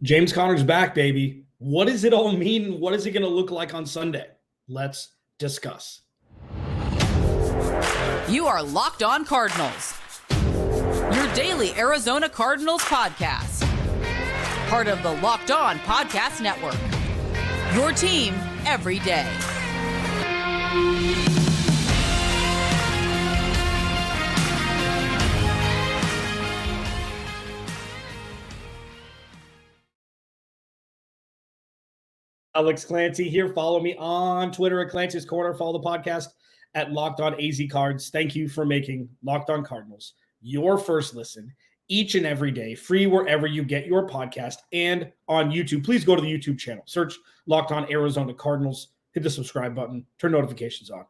James Conner's back, baby. What does it all mean? What is it going to look like on Sunday? Let's discuss. You are Locked On Cardinals, your daily Arizona Cardinals podcast. Part of the Locked On Podcast Network, your team every day. Alex Clancy here. Follow me on Twitter at Clancy's Corner. Follow the podcast at Locked On AZ Cards. Thank you for making Locked On Cardinals your first listen each and every day, free wherever you get your podcast and on YouTube. Please go to the YouTube channel. Search Locked On Arizona Cardinals. Hit the subscribe button. Turn notifications on.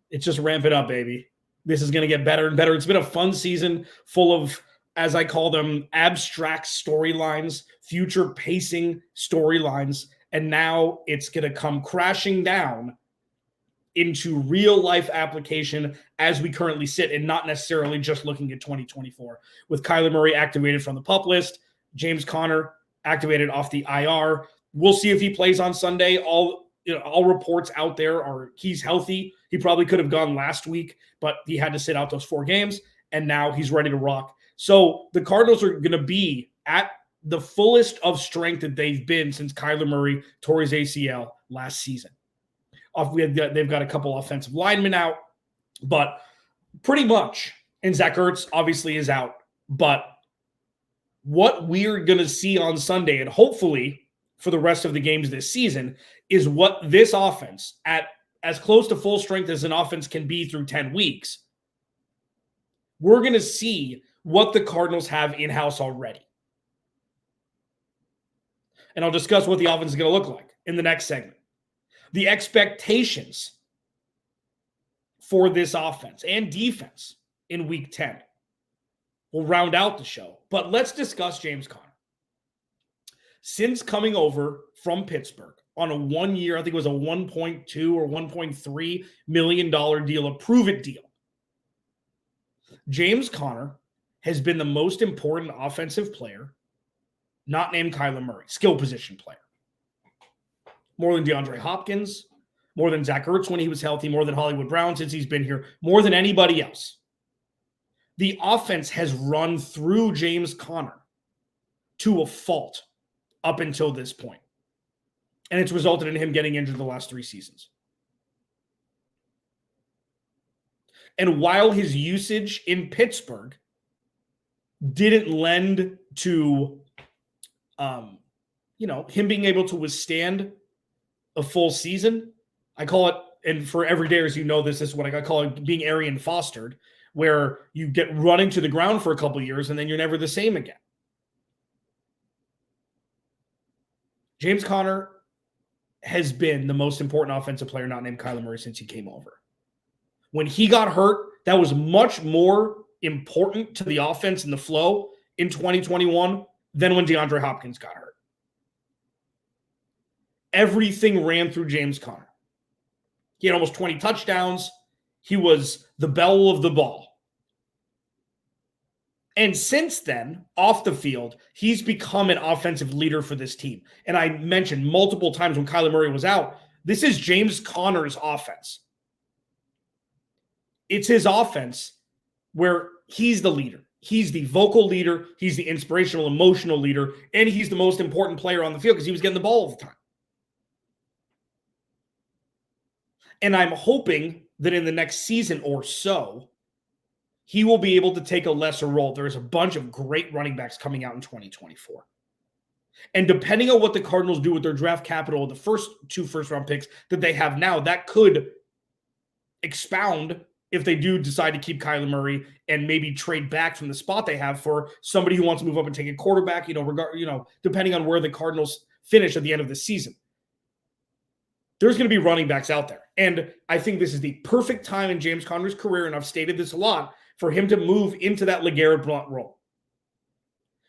It's just ramp it up, baby. This is going to get better and better. It's been a fun season full of, as I call them, abstract storylines, future pacing storylines. And now it's going to come crashing down into real life application as we currently sit, and not necessarily just looking at 2024. With Kyler Murray activated from the PUP list, James Conner activated off the IR. We'll see if he plays on Sunday. All reports out there are he's healthy. He probably could have gone last week, but he had to sit out those 4 games, and now he's ready to rock. So the Cardinals are going to be at the fullest of strength that they've been since Kyler Murray tore his ACL last season. They've got a couple offensive linemen out, but pretty much, and Zach Ertz obviously is out, but what we're going to see on Sunday, and hopefully for the rest of the games this season, is what this offense, at as close to full strength as an offense can be through 10 weeks, we're going to see what the Cardinals have in-house already. And I'll discuss what the offense is going to look like in the next segment. The expectations for this offense and defense in Week 10 will round out the show. But let's discuss James Conner. Since coming over from Pittsburgh on a 1-year, I think it was a $1.2 or $1.3 million deal, a prove-it deal, James Conner has been the most important offensive player, not named Kyler Murray, skill position player. More than DeAndre Hopkins, more than Zach Ertz when he was healthy, more than Hollywood Brown since he's been here, more than anybody else. The offense has run through James Conner to a fault up until this point. And it's resulted in him getting injured the last 3 seasons. And while his usage in Pittsburgh didn't lend to him being able to withstand a full season, I call it, and for everydayers, this is what I call it, being Arian fostered, where you get running to the ground for a couple of years and then you're never the same again. James Conner has been the most important offensive player not named Kyler Murray since he came over. When he got hurt, that was much more important to the offense and the flow in 2021 than when DeAndre Hopkins got hurt. Everything ran through James Conner. He had almost 20 touchdowns. He was the belle of the ball. And since then, off the field, he's become an offensive leader for this team. And I mentioned multiple times when Kyler Murray was out, this is James Conner's offense. It's his offense where he's the leader. He's the vocal leader. He's the inspirational, emotional leader. And he's the most important player on the field because he was getting the ball all the time. And I'm hoping that in the next season or so, he will be able to take a lesser role. There's a bunch of great running backs coming out in 2024. And depending on what the Cardinals do with their draft capital, the first 2 first-round picks that they have now, that could expound if they do decide to keep Kyler Murray and maybe trade back from the spot they have for somebody who wants to move up and take a quarterback, depending on where the Cardinals finish at the end of the season. There's going to be running backs out there. And I think this is the perfect time in James Conner's career, and I've stated this a lot, for him to move into that LeGarrette Blount role,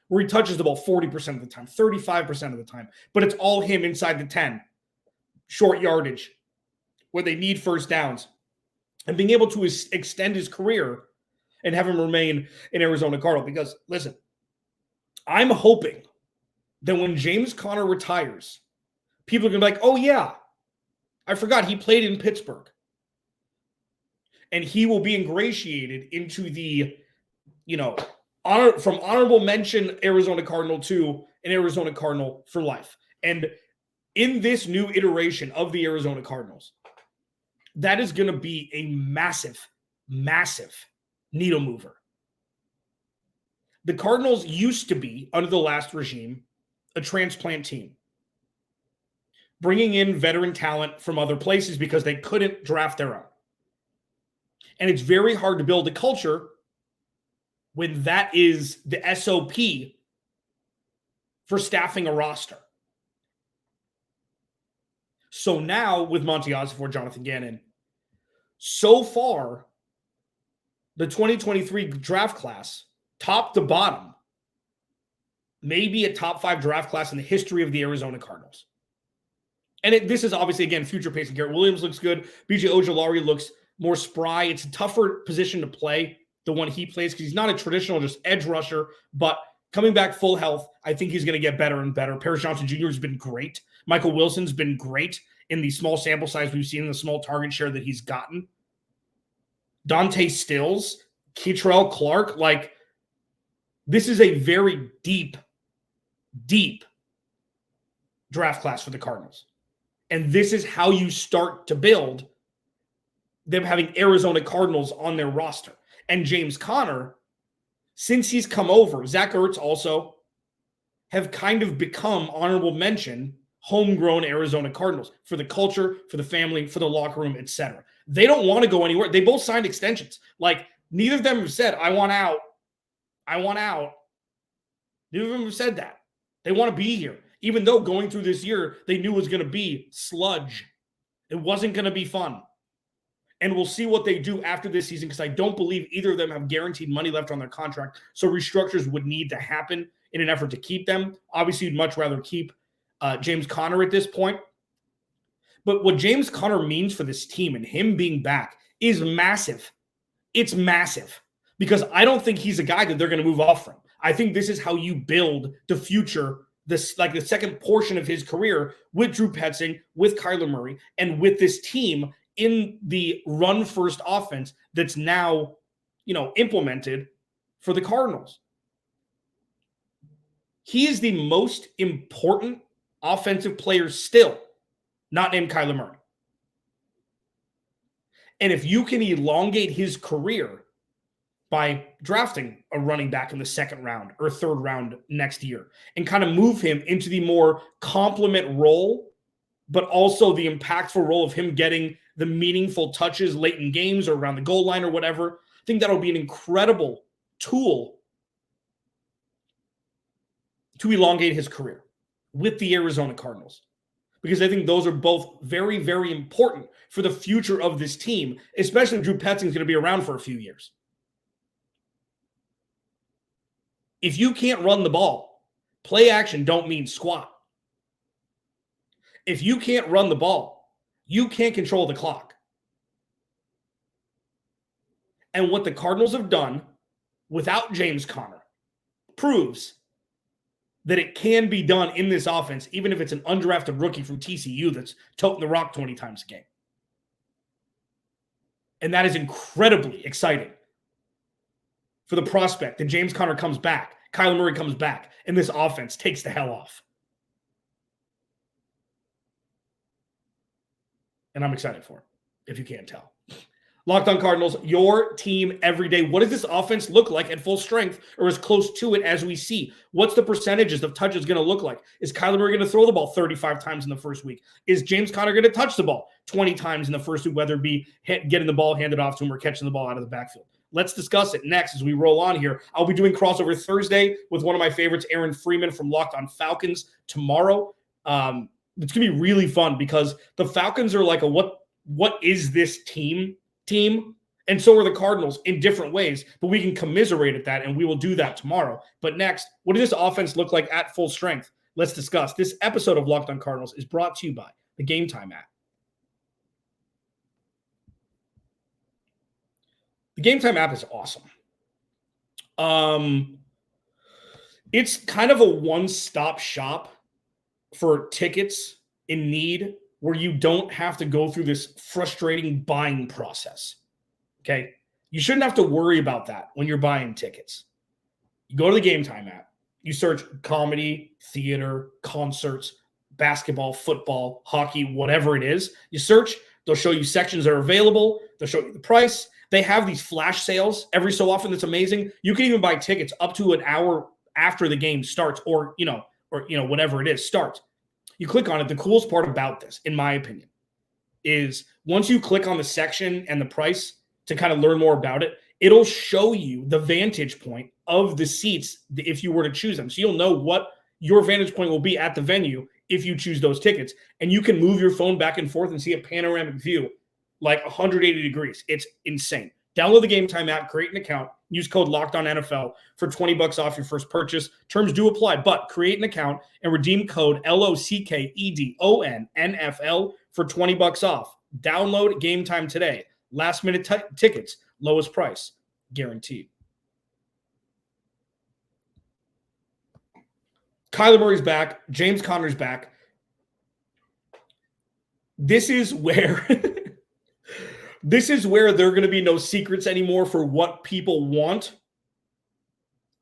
where he touches the ball 40% of the time, 35% of the time, but it's all him inside the 10, short yardage, where they need first downs, and being able to extend his career and have him remain an Arizona Cardinal. Because, listen, I'm hoping that when James Conner retires, people are going to be like, oh, yeah, I forgot he played in Pittsburgh. And he will be ingratiated into the, from honorable mention Arizona Cardinal to an Arizona Cardinal for life. And in this new iteration of the Arizona Cardinals, that is going to be a massive, massive needle mover. The Cardinals used to be, under the last regime, a transplant team, bringing in veteran talent from other places because they couldn't draft their own. And it's very hard to build a culture when that is the SOP for staffing a roster. So now with Monty Ossenfort, Jonathan Gannon, so far, the 2023 draft class, top to bottom, may be a top 5 draft class in the history of the Arizona Cardinals. And this is obviously, again, future pacing. Garrett Williams looks good. BJ Ojulari looks more spry. It's a tougher position to play, the one he plays, because he's not a traditional just edge rusher, but coming back full health, I think he's going to get better and better. Paris Johnson Jr. has been great. Michael Wilson's been great in the small sample size we've seen, in the small target share that he's gotten. Dante Stills, Keitrell Clark, this is a very deep, deep draft class for the Cardinals. And this is how you start to build them having Arizona Cardinals on their roster. And James Conner, since he's come over, Zach Ertz also, have kind of become honorable mention homegrown Arizona Cardinals for the culture, for the family, for the locker room, etc. They don't want to go anywhere. They both signed extensions. Neither of them have said, I want out. I want out. Neither of them have said that. They want to be here. Even though going through this year, they knew it was going to be sludge. It wasn't going to be fun. And we'll see what they do after this season, because I don't believe either of them have guaranteed money left on their contract. So restructures would need to happen in an effort to keep them. Obviously, you'd much rather keep James Conner at this point. But what James Conner means for this team and him being back is massive. It's massive, because I don't think he's a guy that they're going to move off from. I think this is how you build the future, the second portion of his career with Drew Petzing, with Kyler Murray, and with this team in the run-first offense that's now, implemented for the Cardinals. He is the most important offensive player still, not named Kyler Murray. And if you can elongate his career by drafting a running back in the second round or third round next year and kind of move him into the more complement role, but also the impactful role of him getting the meaningful touches late in games or around the goal line or whatever, I think that'll be an incredible tool to elongate his career with the Arizona Cardinals. Because I think those are both very, very important for the future of this team, especially if Drew Petzing is going to be around for a few years. If you can't run the ball, play action don't mean squat. If you can't run the ball, you can't control the clock. And what the Cardinals have done without James Conner proves that it can be done in this offense, even if it's an undrafted rookie from TCU that's toting the rock 20 times a game. And that is incredibly exciting for the prospect that James Conner comes back, Kyler Murray comes back, and this offense takes the hell off. And I'm excited for it, if you can't tell. Locked On Cardinals, your team every day. What does this offense look like at full strength, or as close to it as we see? What's the percentages of touches going to look like? Is Kyler Murray going to throw the ball 35 times in the first week? Is James Conner going to touch the ball 20 times in the first week, whether it be getting the ball handed off to him or catching the ball out of the backfield? Let's discuss it next as we roll on here. I'll be doing crossover Thursday with one of my favorites, Aaron Freeman from Locked On Falcons tomorrow. It's going to be really fun because the Falcons are like a what is this team, and so are the Cardinals in different ways, but we can commiserate at that, and we will do that tomorrow. But next, what does this offense look like at full strength? Let's discuss. This episode of Locked On Cardinals is brought to you by the Game Time app. The Game Time app is awesome. It's kind of a one-stop shop for tickets in need where you don't have to go through this frustrating buying process. Okay? You shouldn't have to worry about that when you're buying tickets. You go to the Game Time app. You search comedy, theater, concerts, basketball, football, hockey, whatever it is. You search. They'll show you sections that are available. They'll show you the price. They have these flash sales every so often. That's amazing. You can even buy tickets up to an hour after the game starts, or whatever it is starts. You click on it. The coolest part about this, in my opinion, is once you click on the section and the price to kind of learn more about it, it'll show you the vantage point of the seats if you were to choose them. So you'll know what your vantage point will be at the venue if you choose those tickets. And you can move your phone back and forth and see a panoramic view like 180 degrees. It's insane. Download the Game Time app, create an account, use code LOCKEDONNFL for $20 off your first purchase. Terms do apply, but create an account and redeem code LOCKEDONNFL for $20 off. Download Game Time today. Last minute tickets, lowest price, guaranteed. Kyler Murray's back. James Conner's back. This is where there are going to be no secrets anymore for what people want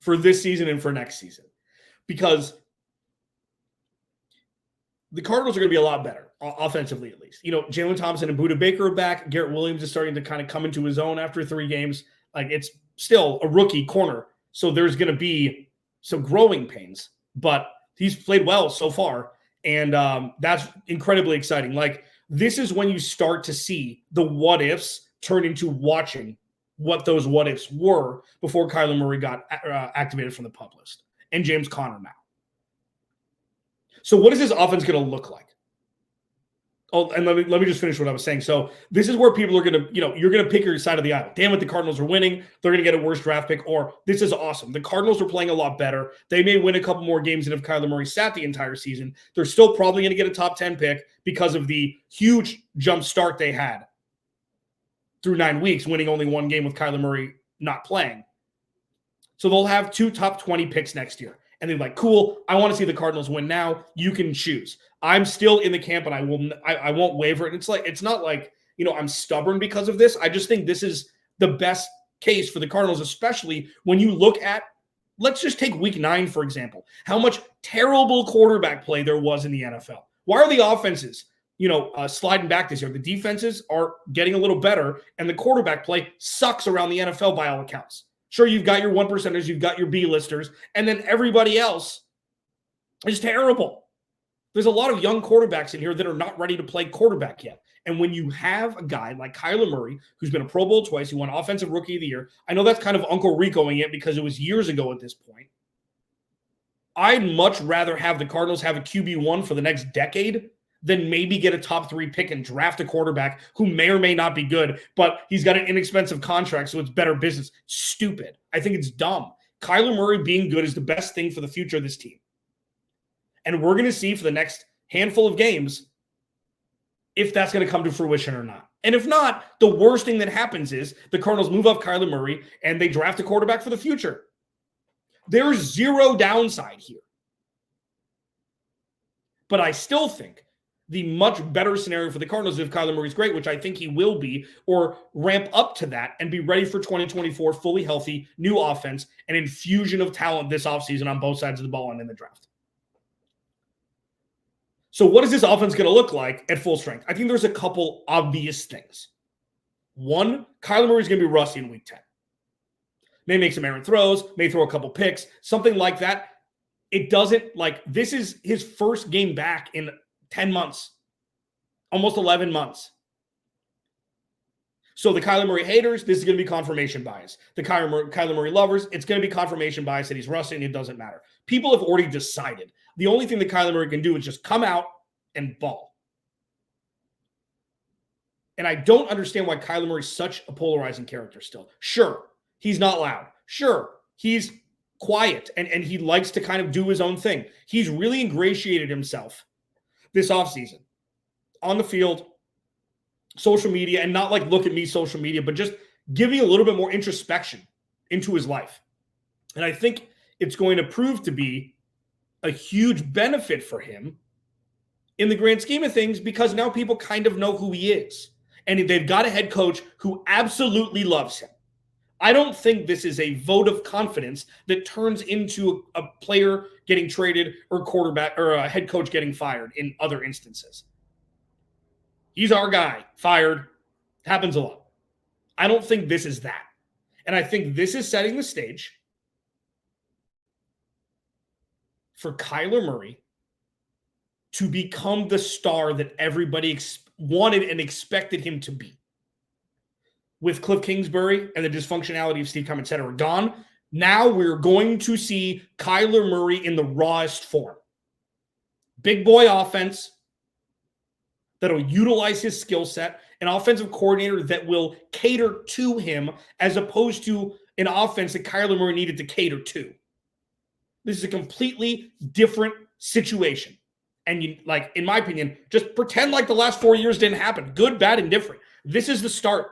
for this season and for next season. Because the Cardinals are going to be a lot better, offensively at least. Jalen Thompson and Budda Baker are back. Garrett Williams is starting to kind of come into his own after 3 games. It's still a rookie corner, so there's going to be some growing pains. But he's played well so far, and that's incredibly exciting. This is when you start to see the what-ifs turn into watching what those what-ifs were before Kyler Murray got activated from the PUP list, and James Conner now. So what is this offense going to look like? Oh, and let me just finish what I was saying. So this is where people are going to, you're going to pick your side of the aisle. Damn it, the Cardinals are winning. They're going to get a worse draft pick. Or this is awesome. The Cardinals are playing a lot better. They may win a couple more games than if Kyler Murray sat the entire season. They're still probably going to get a top 10 pick because of the huge jump start they had through 9 weeks, winning only 1 game with Kyler Murray not playing. So they'll have 2 top 20 picks next year. And they're like, cool, I want to see the Cardinals win now. You can choose. I'm still in the camp, and I won't waver. And it's not like, I'm stubborn because of this. I just think this is the best case for the Cardinals, especially when you look at, let's just take week 9, for example, how much terrible quarterback play there was in the NFL. Why are the offenses, sliding back this year? The defenses are getting a little better, and the quarterback play sucks around the NFL by all accounts. Sure, you've got your 1%ers, you've got your B-listers, and then everybody else is terrible. There's a lot of young quarterbacks in here that are not ready to play quarterback yet. And when you have a guy like Kyler Murray, who's been a Pro Bowl twice, he won Offensive Rookie of the Year. I know that's kind of Uncle Ricoing it because it was years ago at this point. I'd much rather have the Cardinals have a QB1 for the next decade than maybe get a top 3 pick and draft a quarterback who may or may not be good, but he's got an inexpensive contract, so it's better business. Stupid. I think it's dumb. Kyler Murray being good is the best thing for the future of this team. And we're going to see for the next handful of games if that's going to come to fruition or not. And if not, the worst thing that happens is the Cardinals move up Kyler Murray and they draft a quarterback for the future. There's zero downside here. But I still think the much better scenario for the Cardinals if Kyler Murray's great, which I think he will be, or ramp up to that and be ready for 2024, fully healthy, new offense, an infusion of talent this offseason on both sides of the ball and in the draft. So what is this offense going to look like at full strength? I think there's a couple obvious things. One, Kyler Murray's going to be rusty in week 10. May make some errant throws, may throw a couple picks, something like that. It doesn't, this is his first game back in 10 months, almost 11 months. So the Kyler Murray haters, this is going to be confirmation bias. The Kyler Murray lovers, it's going to be confirmation bias that he's rusty and it doesn't matter. People have already decided. The only thing that Kyler Murray can do is just come out and ball. And I don't understand why Kyler Murray's such a polarizing character still. Sure, he's not loud. Sure, he's quiet and he likes to kind of do his own thing. He's really ingratiated himself this offseason on the field, social media, and not look at me social media, but just giving a little bit more introspection into his life. And I think it's going to prove to be a huge benefit for him in the grand scheme of things, because now people kind of know who he is. And they've got a head coach who absolutely loves him. I don't think this is a vote of confidence that turns into a player getting traded or quarterback or a head coach getting fired in other instances. He's our guy, fired. Happens a lot. I don't think this is that. And I think this is setting the stage for Kyler Murray to become the star that everybody wanted and expected him to be. With Cliff Kingsbury and the dysfunctionality of Steve Keim, et cetera, gone, now we're going to see Kyler Murray in the rawest form. Big boy offense that'll utilize his skill set, an offensive coordinator that will cater to him as opposed to an offense that Kyler Murray needed to cater to. This is a completely different situation. And you, like, in my opinion, just pretend like the last 4 years didn't happen. Good, bad, and different. This is the start.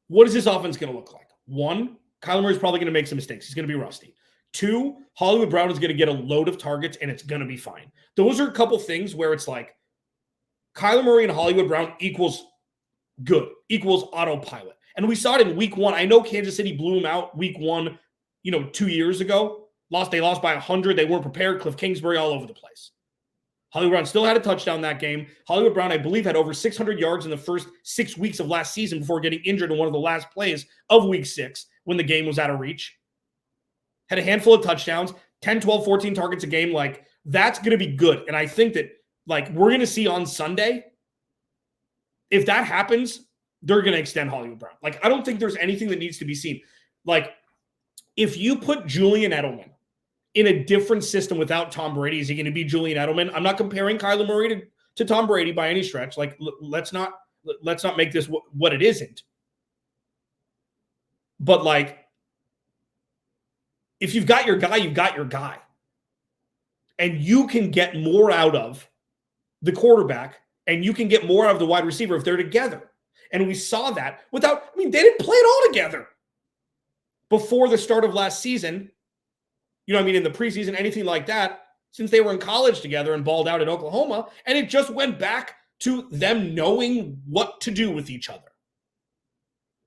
What is this offense going to look like? One, Kyler Murray is probably going to make some mistakes. He's going to be rusty. Two, Hollywood Brown is going to get a load of targets, and it's going to be fine. Those are a couple things where it's like Kyler Murray and Hollywood Brown equals good, equals autopilot. And we saw it in week one. I know Kansas City blew him out week one, 2 years ago. They lost by 100. They weren't prepared. Cliff Kingsbury all over the place. Hollywood Brown still had a touchdown that game. Hollywood Brown, I believe, had over 600 yards in the first 6 weeks of last season before getting injured in one of the last plays of week 6 when the game was out of reach. Had a handful of touchdowns, 10, 12, 14 targets a game. Like, that's going to be good. And I think that, like, we're going to see on Sunday, if that happens, they're going to extend Hollywood Brown. Like, I don't think there's anything that needs to be seen. Like, if you put Julian Edelman in a different system without Tom Brady, is he going to be Julian Edelman? I'm not comparing Kyler Murray to Tom Brady by any stretch. Like, let's not make this what it isn't. But, like, if you've got your guy, you've got your guy. And you can get more out of the quarterback, and you can get more out of the wide receiver if they're together. And we saw that they didn't play it all together before the start of last season. In the preseason, anything like that, since they were in college together and balled out at Oklahoma. And it just went back to them knowing what to do with each other.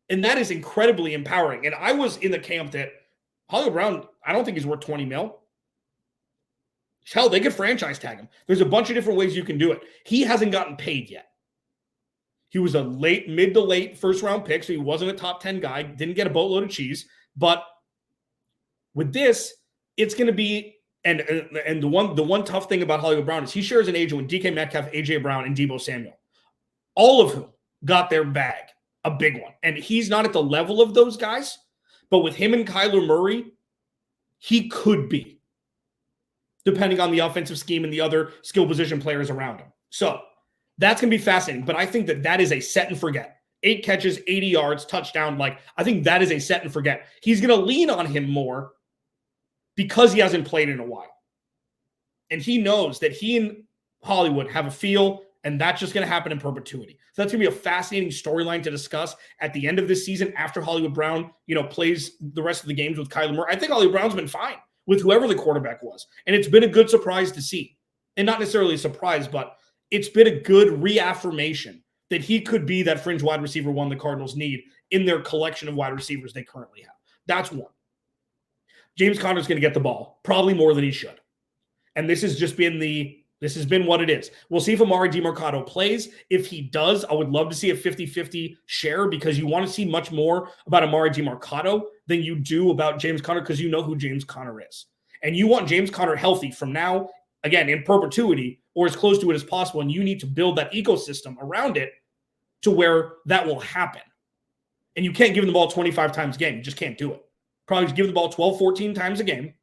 And that is incredibly empowering. And I was in the camp that Hollywood Brown, I don't think he's worth $20 million. Hell, they could franchise tag him. There's a bunch of different ways you can do it. He hasn't gotten paid yet. He was a mid to late first round pick, so he wasn't a top 10 guy, didn't get a boatload of cheese. But with this, it's going to be, and the one tough thing about Hollywood Brown is he shares an agent with DK Metcalf, AJ Brown, and Deebo Samuel, all of whom got their bag, a big one. And he's not at the level of those guys, but with him and Kyler Murray, he could be, depending on the offensive scheme and the other skill position players around him. So that's going to be fascinating. But I think that is a set and forget. 8 catches, 80 yards, touchdown. Like, I think that is a set and forget. He's going to lean on him more because he hasn't played in a while. And he knows that he and Hollywood have a feel, and that's just going to happen in perpetuity. So that's going to be a fascinating storyline to discuss at the end of this season after Hollywood Brown, plays the rest of the games with Kyler Murray. I think Hollywood Brown's been fine with whoever the quarterback was. And it's been a good surprise to see. And not necessarily a surprise, but it's been a good reaffirmation that he could be that fringe wide receiver one the Cardinals need in their collection of wide receivers they currently have. That's one. James Conner's going to get the ball, probably more than he should. And this has been what it is. We'll see if Amari DiMercato plays. If he does, I would love to see a 50-50 share, because you want to see much more about Amari DiMercato than you do about James Conner, because you know who James Conner is. And you want James Conner healthy from now, again, in perpetuity, or as close to it as possible. And you need to build that ecosystem around it to where that will happen. And you can't give him the ball 25 times a game. You just can't do it. Probably just give the ball 12, 14 times a game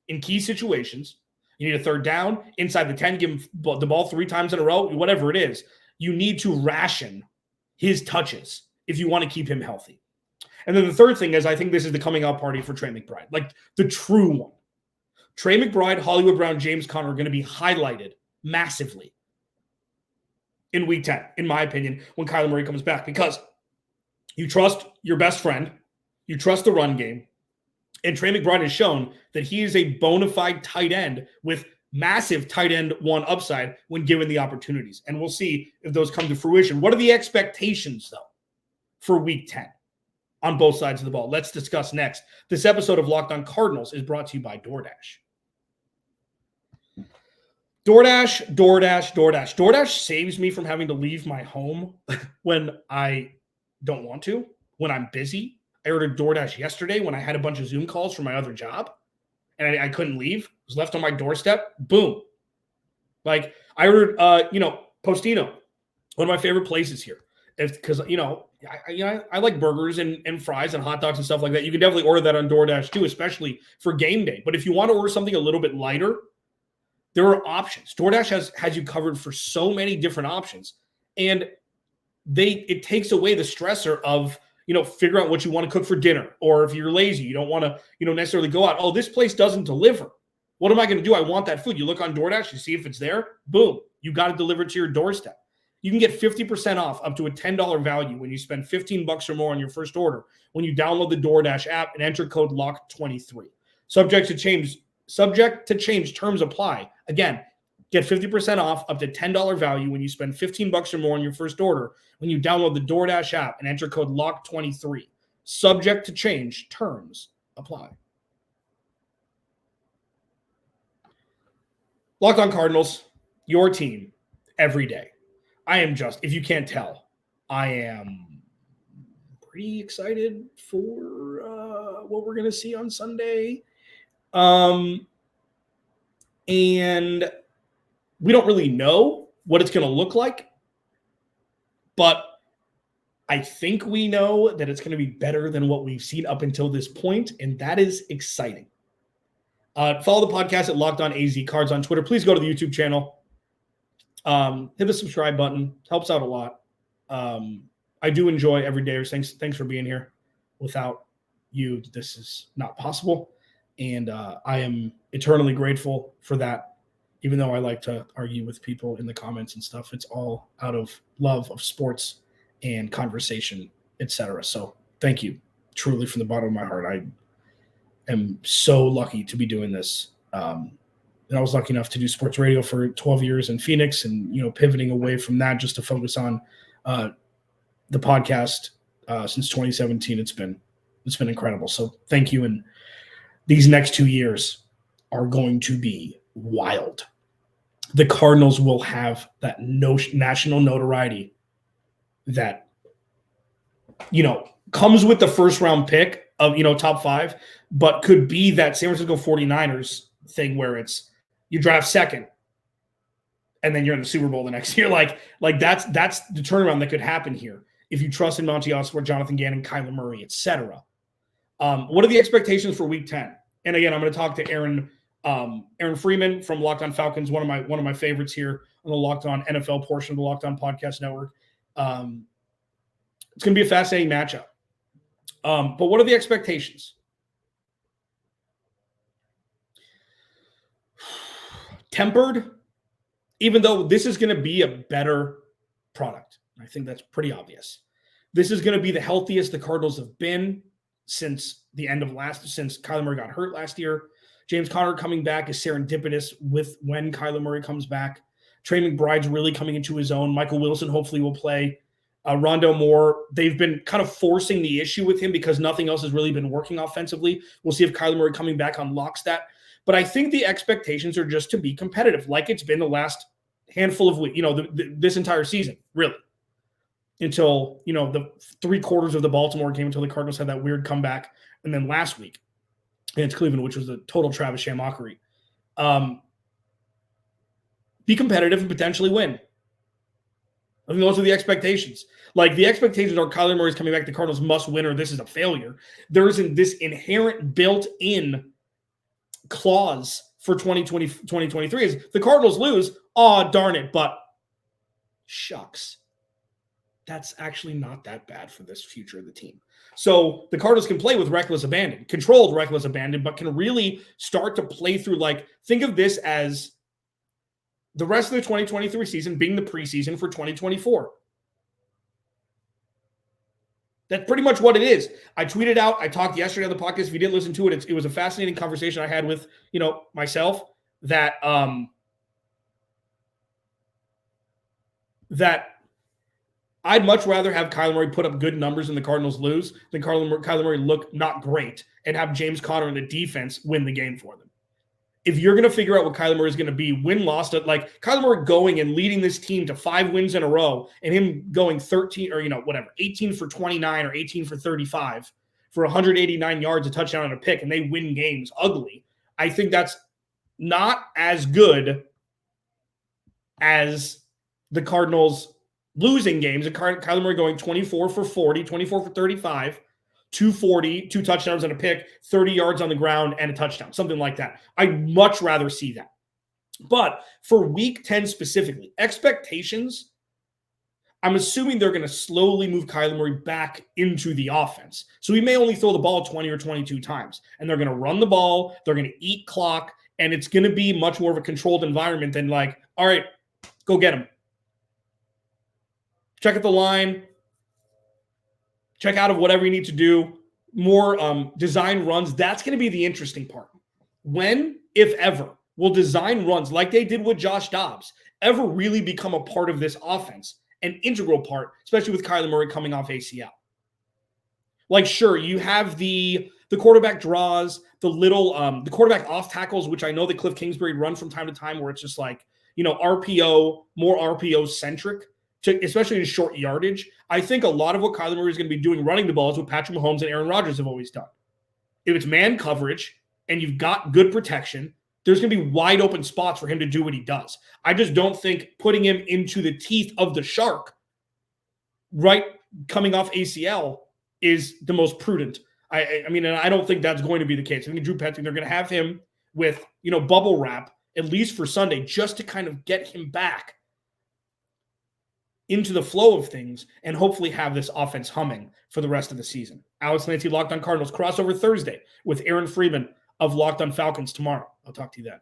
in key situations. You need a third down, inside the 10, give him the ball 3 times in a row, whatever it is. You need to ration his touches if you want to keep him healthy. And then the third thing is, I think this is the coming out party for Trey McBride, like the true one. Trey McBride, Hollywood Brown, James Conner are going to be highlighted massively in week 10, in my opinion, when Kyler Murray comes back, because you trust your best friend You trust the run game. And Trey McBride has shown that he is a bona fide tight end with massive tight end one upside when given the opportunities. And we'll see if those come to fruition. What are the expectations, though, for Week 10 on both sides of the ball? Let's discuss next. This episode of Locked On Cardinals is brought to you by DoorDash. DoorDash saves me from having to leave my home when I don't want to, when I'm busy. I ordered DoorDash yesterday when I had a bunch of Zoom calls for my other job, and I couldn't leave. It was left on my doorstep. Boom. Like, I ordered, Postino, one of my favorite places here. It's because, I like burgers and fries and hot dogs and stuff like that. You can definitely order that on DoorDash too, especially for game day. But if you want to order something a little bit lighter, there are options. DoorDash has you covered for so many different options. And it takes away the stressor of, figure out what you want to cook for dinner. Or if you're lazy, you don't want to, necessarily go out. Oh, this place doesn't deliver. What am I going to do? I want that food. You look on DoorDash, you see if it's there. Boom. You got it delivered to your doorstep. You can get 50% off up to a $10 value when you spend $15 or more on your first order when you download the DoorDash app and enter code LOCK23. Subject to change, terms apply. Again, get 50% off up to $10 value when you spend $15 or more on your first order when you download the DoorDash app and enter code LOCK23. Subject to change, terms apply. Locked On Cardinals, your team every day. I am if you can't tell, I am pretty excited for what we're going to see on Sunday. And we don't really know what it's going to look like, but I think we know that it's going to be better than what we've seen up until this point, and that is exciting. Follow the podcast at Locked On AZ Cards on Twitter. Please go to the YouTube channel. Hit the subscribe button. Helps out a lot. I do enjoy every day. Thanks for being here. Without you, this is not possible. And I am eternally grateful for that. Even though I like to argue with people in the comments and stuff, it's all out of love of sports and conversation, etc. So thank you, truly, from the bottom of my heart. I am so lucky to be doing this. And I was lucky enough to do sports radio for 12 years in Phoenix, and pivoting away from that just to focus on the podcast since 2017. It's been incredible. So thank you. And these next 2 years are going to be wild. The Cardinals will have that national notoriety that, comes with the first round pick of, top 5, but could be that San Francisco 49ers thing where it's you draft second and then you're in the Super Bowl the next year. Like that's the turnaround that could happen here if you trust in Monty Osborne, Jonathan Gannon, Kyler Murray, etc. What are the expectations for Week 10? And again, I'm going to talk to Aaron Freeman from Locked On Falcons, one of my favorites here on the Locked On NFL portion of the Locked On Podcast Network. It's going to be a fascinating matchup. But what are the expectations? Tempered, even though this is going to be a better product. I think that's pretty obvious. This is going to be the healthiest the Cardinals have been since Kyler Murray got hurt last year. James Conner coming back is serendipitous with when Kyler Murray comes back. Trey McBride's really coming into his own. Michael Wilson hopefully will play. Rondale Moore, they've been kind of forcing the issue with him because nothing else has really been working offensively. We'll see if Kyler Murray coming back unlocks that. But I think the expectations are just to be competitive, like it's been the last handful of weeks, this entire season, really. Until, the 3/4 of the Baltimore game, until the Cardinals had that weird comeback. And then last week against Cleveland, which was a total Travis Sham mockery. Be competitive and potentially win. I think those are the expectations. Like, the expectations are Kyler Murray's coming back, the Cardinals must win or this is a failure. There isn't this inherent built-in clause for 2023 is the Cardinals lose. Oh, darn it. But shucks. That's actually not that bad for this future of the team. So the Cardinals can play with reckless abandon, controlled reckless abandon, but can really start to play through, think of this as the rest of the 2023 season being the preseason for 2024. That's pretty much what it is. I tweeted out, I talked yesterday on the podcast. If you didn't listen to it, it was a fascinating conversation I had with, myself that I'd much rather have Kyler Murray put up good numbers and the Cardinals lose than Kyler Murray look not great and have James Conner and the defense win the game for them. If you're going to figure out what Kyler Murray is going to be, win-loss, like Kyler Murray going and leading this team to 5 wins in a row and him going 18 for 29 or 18 for 35 for 189 yards, a touchdown and a pick, and they win games ugly, I think that's not as good as the Cardinals losing games. And Kyler Murray going 24 for 40, 24 for 35, 240, 2 touchdowns and a pick, 30 yards on the ground and a touchdown, something like that. I'd much rather see that. But for week 10 specifically, expectations, I'm assuming they're going to slowly move Kyler Murray back into the offense. So he may only throw the ball 20 or 22 times, and they're going to run the ball, they're going to eat clock, and it's going to be much more of a controlled environment than like, all right, go get him. Check at the line, check out of whatever you need to do, more design runs. That's going to be the interesting part. When, if ever, will design runs like they did with Josh Dobbs ever really become a part of this offense, an integral part, especially with Kyler Murray coming off ACL? Like, sure, you have the quarterback draws, the quarterback off tackles, which I know that Cliff Kingsbury run from time to time, where it's just like, RPO, more RPO centric, especially in short yardage. I think a lot of what Kyler Murray is going to be doing running the ball is what Patrick Mahomes and Aaron Rodgers have always done. If it's man coverage and you've got good protection, there's going to be wide open spots for him to do what he does. I just don't think putting him into the teeth of the shark right coming off ACL is the most prudent. I mean, and I don't think that's going to be the case. I think Drew Petzing, they're going to have him with, bubble wrap, at least for Sunday, just to kind of get him back into the flow of things and hopefully have this offense humming for the rest of the season. Alex Clancy, Locked On Cardinals, crossover Thursday with Aaron Freeman of Locked On Falcons tomorrow. I'll talk to you then.